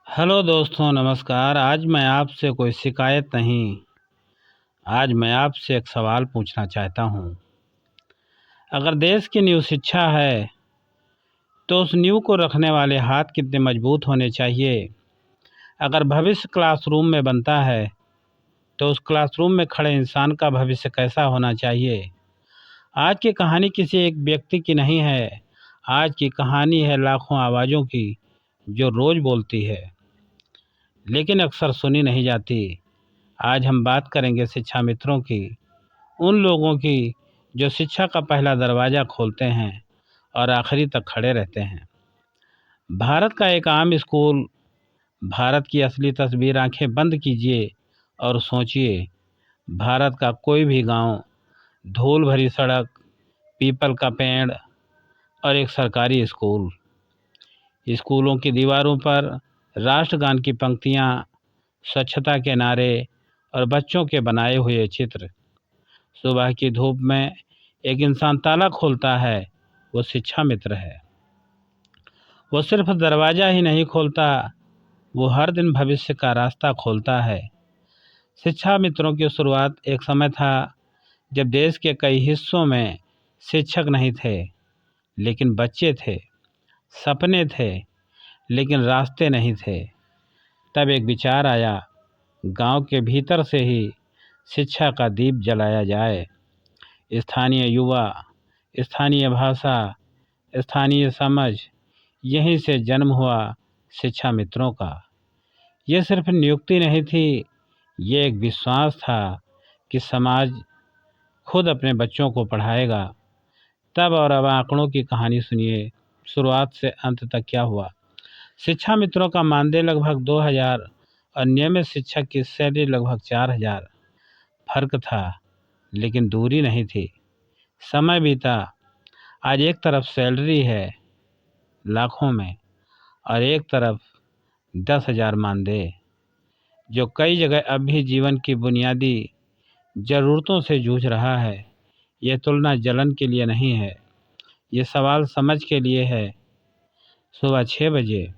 Hello दोस्तों, नमस्कार। आज मैं आपसे कोई शिकायत नहीं, आज मैं आपसे एक सवाल पूछना चाहता हूँ। अगर देश की नींव शिक्षा है, तो उस नींव को रखने वाले हाथ कितने मजबूत होने चाहिए। अगर भविष्य क्लासरूम में बनता है, तो उस क्लासरूम में खड़े इंसान का भविष्य कैसा होना चाहिए। आज की कहानी किसी एक व्यक्ति की नहीं है, आज की कहानी है लाखों आवाज़ों की, जो रोज़ बोलती है लेकिन अक्सर सुनी नहीं जाती। आज हम बात करेंगे शिक्षा मित्रों की, उन लोगों की जो शिक्षा का पहला दरवाज़ा खोलते हैं और आखिरी तक खड़े रहते हैं। भारत का एक आम स्कूल, भारत की असली तस्वीर। आंखें बंद कीजिए और सोचिए, भारत का कोई भी गांव, धूल भरी सड़क, पीपल का पेड़ और एक सरकारी स्कूल। स्कूलों की दीवारों पर राष्ट्रगान की पंक्तियां, स्वच्छता के नारे और बच्चों के बनाए हुए चित्र। सुबह की धूप में एक इंसान ताला खोलता है, वो शिक्षा मित्र है। वो सिर्फ दरवाज़ा ही नहीं खोलता, वो हर दिन भविष्य का रास्ता खोलता है। शिक्षा मित्रों की शुरुआत एक समय था जब देश के कई हिस्सों में शिक्षक नहीं थे, लेकिन बच्चे थे। सपने थे, लेकिन रास्ते नहीं थे। तब एक विचार आया, गांव के भीतर से ही शिक्षा का दीप जलाया जाए। स्थानीय युवा, स्थानीय भाषा, स्थानीय समझ, यहीं से जन्म हुआ शिक्षा मित्रों का। ये सिर्फ नियुक्ति नहीं थी, ये एक विश्वास था कि समाज खुद अपने बच्चों को पढ़ाएगा। तब और अब आंकड़ों की कहानी सुनिए, शुरुआत से अंत तक क्या हुआ। शिक्षा मित्रों का मानदेय लगभग 2000 और नियमित शिक्षक की सैलरी लगभग 4000। फर्क था, लेकिन दूरी नहीं थी। समय बीता, आज एक तरफ सैलरी है लाखों में और एक तरफ 10,000 मानदेय, जो कई जगह अब भी जीवन की बुनियादी ज़रूरतों से जूझ रहा है। यह तुलना जलन के लिए नहीं है, ये सवाल समझ के लिए है। सुबह 6 बजे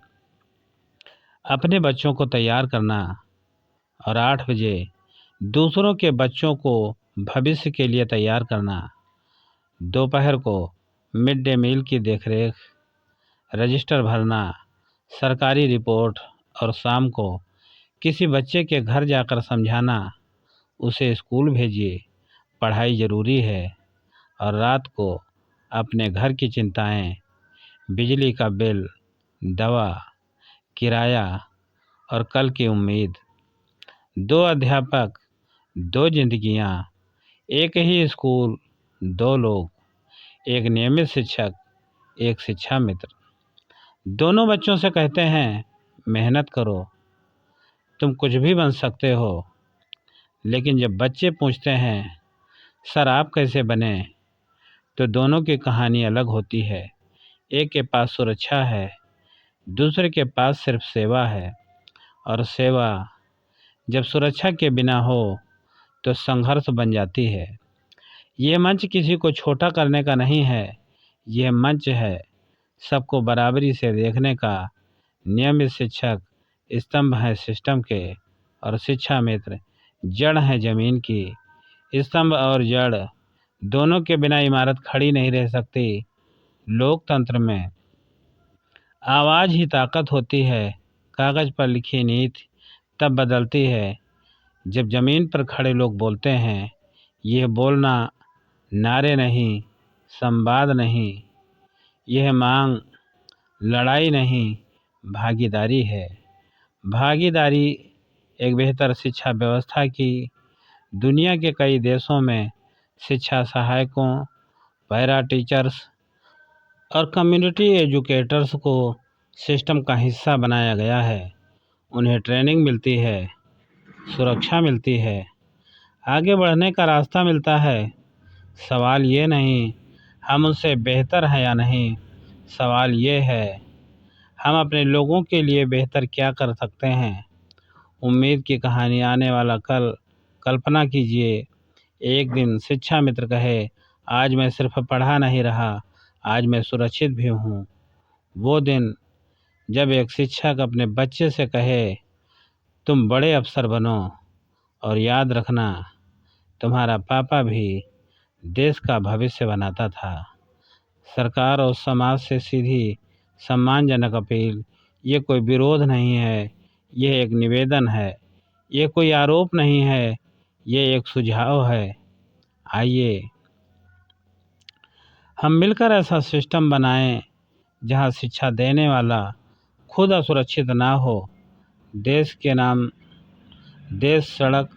अपने बच्चों को तैयार करना और 8 बजे दूसरों के बच्चों को भविष्य के लिए तैयार करना। दोपहर को मिड डे मील की देखरेख, रजिस्टर भरना, सरकारी रिपोर्ट और शाम को किसी बच्चे के घर जाकर समझाना, उसे स्कूल भेजिए, पढ़ाई ज़रूरी है। और रात को अपने घर की चिंताएं, बिजली का बिल, दवा, किराया और कल की उम्मीद। 2 अध्यापक, 2 जिंदगियां, एक ही स्कूल, 2 लोग, एक नियमित शिक्षक, एक शिक्षा मित्र। दोनों बच्चों से कहते हैं, मेहनत करो, तुम कुछ भी बन सकते हो। लेकिन जब बच्चे पूछते हैं, सर आप कैसे बने, तो दोनों की कहानी अलग होती है। एक के पास सुरक्षा है, दूसरे के पास सिर्फ सेवा है। और सेवा जब सुरक्षा के बिना हो तो संघर्ष बन जाती है। यह मंच किसी को छोटा करने का नहीं है, यह मंच है सबको बराबरी से देखने का। नियमित शिक्षक स्तंभ है सिस्टम के, और शिक्षा मित्र जड़ है जमीन की। स्तंभ और जड़ दोनों के बिना इमारत खड़ी नहीं रह सकती। लोकतंत्र में आवाज़ ही ताकत होती है। कागज़ पर लिखी नीति तब बदलती है जब ज़मीन पर खड़े लोग बोलते हैं। यह बोलना नारे नहीं, संवाद नहीं, यह मांग लड़ाई नहीं, भागीदारी है। भागीदारी एक बेहतर शिक्षा व्यवस्था की। दुनिया के कई देशों में शिक्षा सहायकों, पैरा टीचर्स और कम्युनिटी एजुकेटर्स को सिस्टम का हिस्सा बनाया गया है। उन्हें ट्रेनिंग मिलती है, सुरक्षा मिलती है, आगे बढ़ने का रास्ता मिलता है। सवाल ये नहीं हम उनसे बेहतर हैं या नहीं, सवाल ये है हम अपने लोगों के लिए बेहतर क्या कर सकते हैं। उम्मीद की कहानी, आने वाला कल। कल्पना कीजिए, एक दिन शिक्षा मित्र कहे, आज मैं सिर्फ पढ़ा नहीं रहा, आज मैं सुरक्षित भी हूँ। वो दिन जब एक शिक्षक अपने बच्चे से कहे, तुम बड़े अफसर बनो और याद रखना, तुम्हारा पापा भी देश का भविष्य बनाता था। सरकार और समाज से सीधी सम्मानजनक अपील, ये कोई विरोध नहीं है, यह एक निवेदन है, ये कोई आरोप नहीं है, ये एक सुझाव है। आइए हम मिलकर ऐसा सिस्टम बनाएं जहां शिक्षा देने वाला खुद असुरक्षित ना हो। देश के नाम, देश सड़क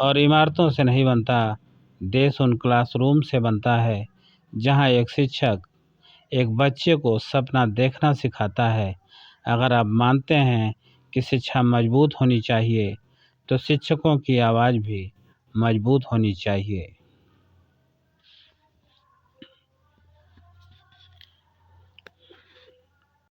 और इमारतों से नहीं बनता, देश उन क्लासरूम से बनता है जहां एक शिक्षक एक बच्चे को सपना देखना सिखाता है। अगर आप मानते हैं कि शिक्षा मजबूत होनी चाहिए, तो शिक्षकों की आवाज़ भी मजबूत होनी चाहिए।